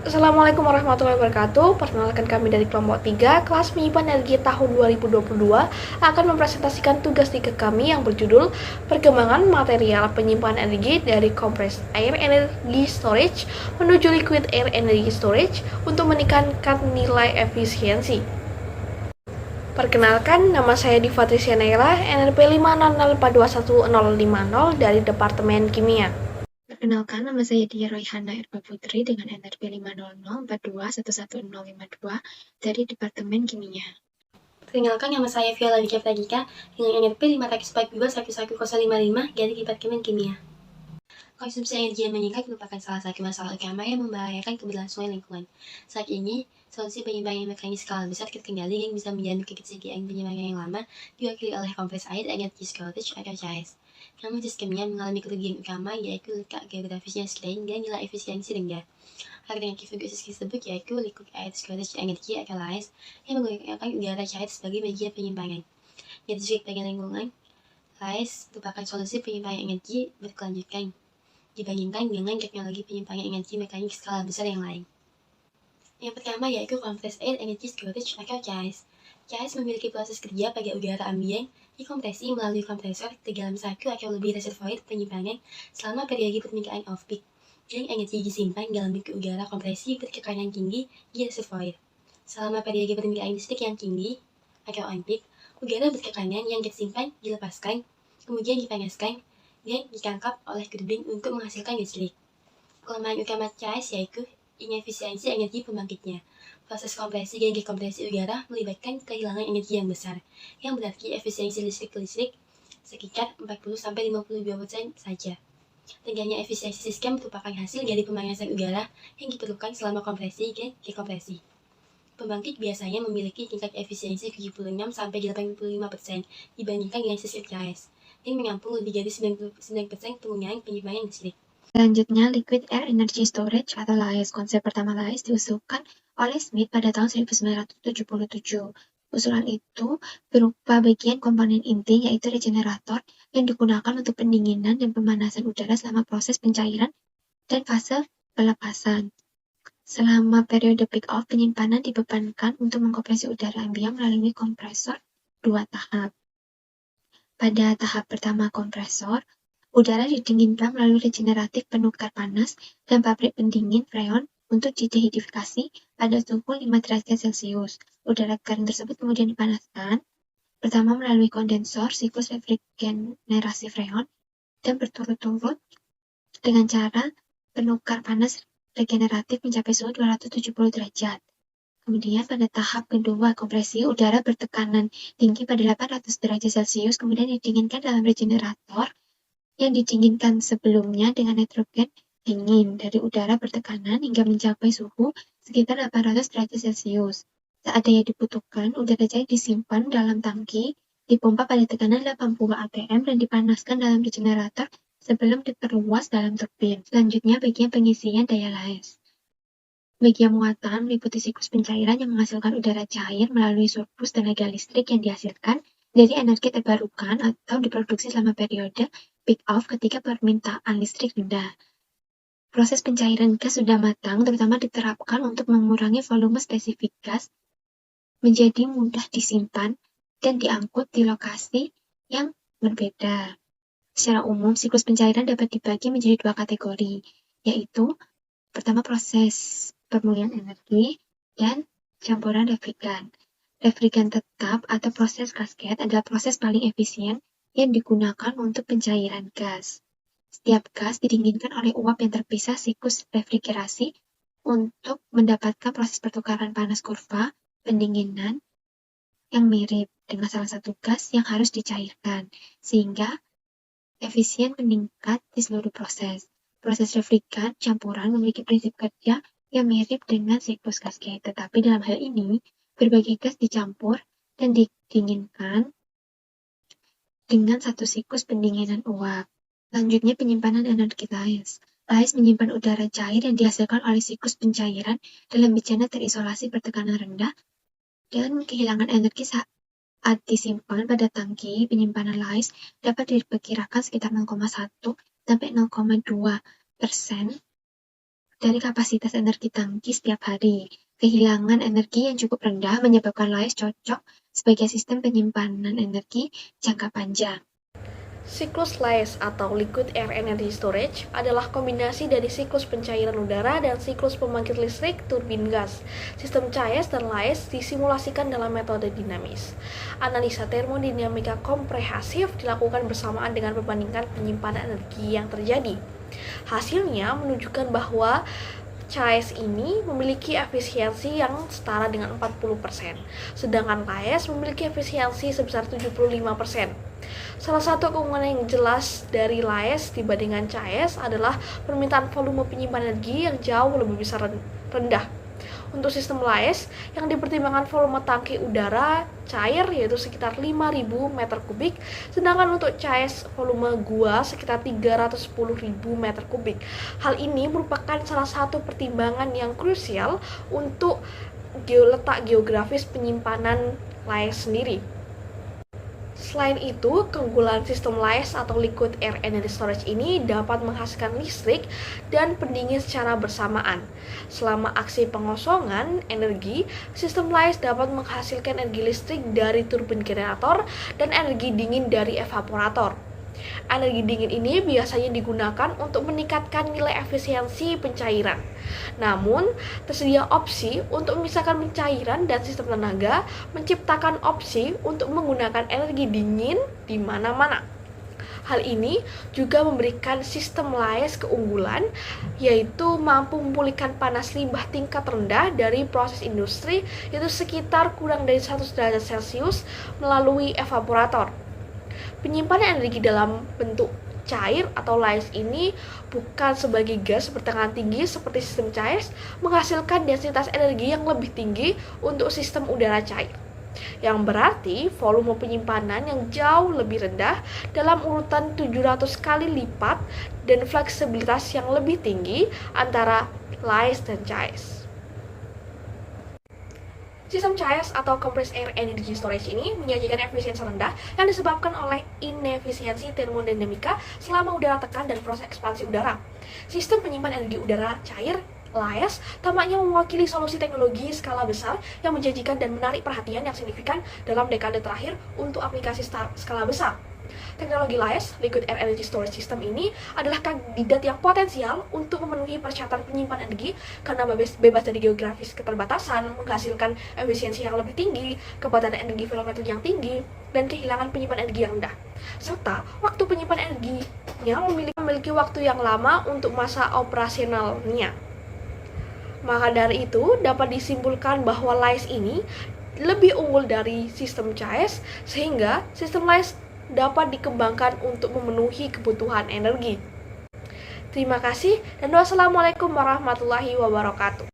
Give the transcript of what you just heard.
Assalamualaikum warahmatullahi wabarakatuh. Perkenalkan kami dari kelompok 3, kelas menyimpan energi tahun 2022 akan mempresentasikan tugas 3 kami yang berjudul Perkembangan material penyimpanan energi dari compressed air energy storage menuju liquid air energy storage untuk meningkatkan nilai efisiensi. Perkenalkan, nama saya Diva Tricia Naila, NRP 500421050 dari Departemen Kimia. Perkenalkan, nama saya Dia Royhana Erba Putri dengan NRP 50042111052 dari Departemen Kimia. Perkenalkan, nama saya Viola Dika Pragika dengan NRP 542111055 dari Departemen Kimia. Konsumsi energi yang meningkat merupakan salah satu masalah utama yang membahayakan keberlangsungan lingkungan. Saat ini, solusi penyimpangan mekanis skala besar terkendali yang bisa menjamin ketersediaan penyimpangan yang lama diwakili oleh kompres air energy storage atau CAS. Namun sistemnya mengalami kerugian utama yaitu letak geografisnya selain dan nilai efisiensi rendah. Alternatif untuk sistem tersebut yaitu liquid air storage energy atau LAS yang menggunakan udara cair sebagai media penyimpangan. Dari sudut pandang lingkungan, LAS merupakan solusi penyimpangan energi berkelanjutan dibandingkan dengan teknologi penyimpangan energi mekanik skala besar yang lain. Yang pertama yaitu compressed air energy storage atau CAS. CAS memiliki proses kerja pada udara ambien dikompresi melalui kompresor ke dalam satu atau lebih reservoir penyimpanan selama periode permintaan off-peak, dan energi disimpan dalam bentuk udara kompresi bertekanan tinggi di reservoir. Selama periode permintaan listrik yang tinggi atau on-peak, udara bertekanan yang tersimpan dilepaskan, kemudian dipanaskan, dan ditangkap oleh turbin untuk menghasilkan listrik. Kelemahan utama CAS yaitu inefisiensi energi pembangkitnya. Proses kompresi dan dekompresi udara melibatkan kehilangan energi yang besar, yang berarti efisiensi listrik ke listrik sekitar 40-52% saja. Rendahnya efisiensi sistem merupakan hasil dari pemanasan udara yang diperlukan selama kompresi dan dekompresi. Pembangkit biasanya memiliki tingkat efisiensi 76-85% dibandingkan dengan sistem CAS, dan menampung lebih dari 99% penggunaan penyimpanan listrik. Selanjutnya, Liquid Air Energy Storage atau LAES. Konsep pertama LAES diusulkan oleh Smith pada tahun 1977. Usulan itu berupa bagian komponen inti yaitu regenerator yang digunakan untuk pendinginan dan pemanasan udara selama proses pencairan dan fase pelepasan. Selama periode peak off, penyimpanan dibebankan untuk mengkompresi udara ambien melalui kompresor 2 tahap. Pada tahap pertama kompresor, udara didinginkan melalui regeneratif penukar panas dan pabrik pendingin freon untuk didehumidifikasi pada suhu 5 derajat Celcius. Udara kering tersebut kemudian dipanaskan, pertama melalui kondensor siklus regenerasi freon, dan berturut-turut dengan cara penukar panas regeneratif mencapai suhu 270 derajat. Kemudian pada tahap kedua kompresi, udara bertekanan tinggi pada 800 derajat Celcius kemudian didinginkan dalam regenerator yang didinginkan sebelumnya dengan nitrogen dingin dari udara bertekanan hingga mencapai suhu sekitar 800 derajat Celcius. Saat daya dibutuhkan, udara cair disimpan dalam tangki, dipompa pada tekanan 80 atm dan dipanaskan dalam regenerator sebelum diperluas dalam turbin. Selanjutnya, bagian pengisian daya LAES. Bagian muatan meliputi siklus pencairan yang menghasilkan udara cair melalui surplus tenaga listrik yang dihasilkan dari energi terbarukan atau diproduksi selama periode peak off ketika permintaan listrik rendah. Proses pencairan gas sudah matang terutama diterapkan untuk mengurangi volume spesifik gas menjadi mudah disimpan dan diangkut di lokasi yang berbeda. Secara umum, siklus pencairan dapat dibagi menjadi 2 kategori, yaitu pertama proses pemulihan energi dan campuran refrigeran. Refrigeran tetap atau proses kasket adalah proses paling efisien yang digunakan untuk pencairan gas. Setiap gas didinginkan oleh uap yang terpisah siklus refrigerasi untuk mendapatkan proses pertukaran panas kurva pendinginan yang mirip dengan salah satu gas yang harus dicairkan, sehingga efisien meningkat di seluruh proses. Proses refrigeran campuran memiliki prinsip kerja yang mirip dengan siklus kasket, tetapi dalam hal ini, berbagai gas dicampur dan didinginkan dengan satu siklus pendinginan uap. Selanjutnya, penyimpanan energi LAES. LAES menyimpan udara cair yang dihasilkan oleh siklus pencairan dalam bejana terisolasi bertekanan rendah dan kehilangan energi saat disimpan pada tangki penyimpanan LAES dapat diperkirakan sekitar 0,1 sampai 0,2% dari kapasitas energi tangki setiap hari. Kehilangan energi yang cukup rendah menyebabkan LAES cocok sebagai sistem penyimpanan energi jangka panjang. Siklus LAES atau Liquid Air Energy Storage adalah kombinasi dari siklus pencairan udara dan siklus pembangkit listrik turbin gas. Sistem CAES dan LAES disimulasikan dalam metode dinamis. Analisa termodinamika komprehensif dilakukan bersamaan dengan perbandingan penyimpanan energi yang terjadi. Hasilnya menunjukkan bahwa CAES ini memiliki efisiensi yang setara dengan 40%, sedangkan LAES memiliki efisiensi sebesar 75%. Salah satu keunggulan yang jelas dari LAES dibandingkan CAES adalah permintaan volume penyimpanan energi yang jauh lebih besar rendah. Untuk sistem LAES yang dipertimbangkan volume tangki udara cair yaitu sekitar 5.000 meter kubik, sedangkan untuk CAES volume gua sekitar 310.000 meter kubik. Hal ini merupakan salah satu pertimbangan yang krusial untuk letak geografis penyimpanan LAES sendiri. Selain itu, keunggulan sistem LAES atau Liquid Air Energy Storage ini dapat menghasilkan listrik dan pendingin secara bersamaan. Selama aksi pengosongan energi, sistem LAES dapat menghasilkan energi listrik dari turbin generator dan energi dingin dari evaporator. Energi dingin ini biasanya digunakan untuk meningkatkan nilai efisiensi pencairan. Namun, tersedia opsi untuk memisahkan pencairan dan sistem tenaga, menciptakan opsi untuk menggunakan energi dingin di mana-mana. Hal ini juga memberikan sistem LAES keunggulan, yaitu mampu memulihkan panas limbah tingkat rendah dari proses industri, yaitu sekitar kurang dari 100 derajat Celcius melalui evaporator. Penyimpanan energi dalam bentuk cair atau LAES ini bukan sebagai gas bertekanan tinggi seperti sistem CAES, menghasilkan densitas energi yang lebih tinggi untuk sistem udara cair, yang berarti volume penyimpanan yang jauh lebih rendah dalam urutan 700 kali lipat dan fleksibilitas yang lebih tinggi antara LAES dan CAES. Sistem CAES atau Compressed Air Energy Storage ini menyajikan efisiensi rendah yang disebabkan oleh inefisiensi termodinamika selama udara tekan dan proses ekspansi udara. Sistem penyimpan energi udara cair LAES tampaknya mewakili solusi teknologi skala besar yang menjanjikan dan menarik perhatian yang signifikan dalam dekade terakhir untuk aplikasi skala besar. Teknologi LAES, Liquid Air Energy Storage System ini adalah kandidat yang potensial untuk memenuhi persyaratan penyimpan energi karena bebas dari geografis keterbatasan, menghasilkan efisiensi yang lebih tinggi, kepadanan energi volumetrik yang tinggi, dan kehilangan penyimpan energi yang rendah. Serta waktu penyimpan energinya memiliki waktu yang lama untuk masa operasionalnya. Maka dari itu, dapat disimpulkan bahwa LAES ini lebih unggul dari sistem CAES, sehingga sistem LAES dapat dikembangkan untuk memenuhi kebutuhan energi. Terima kasih dan wassalamualaikum warahmatullahi wabarakatuh.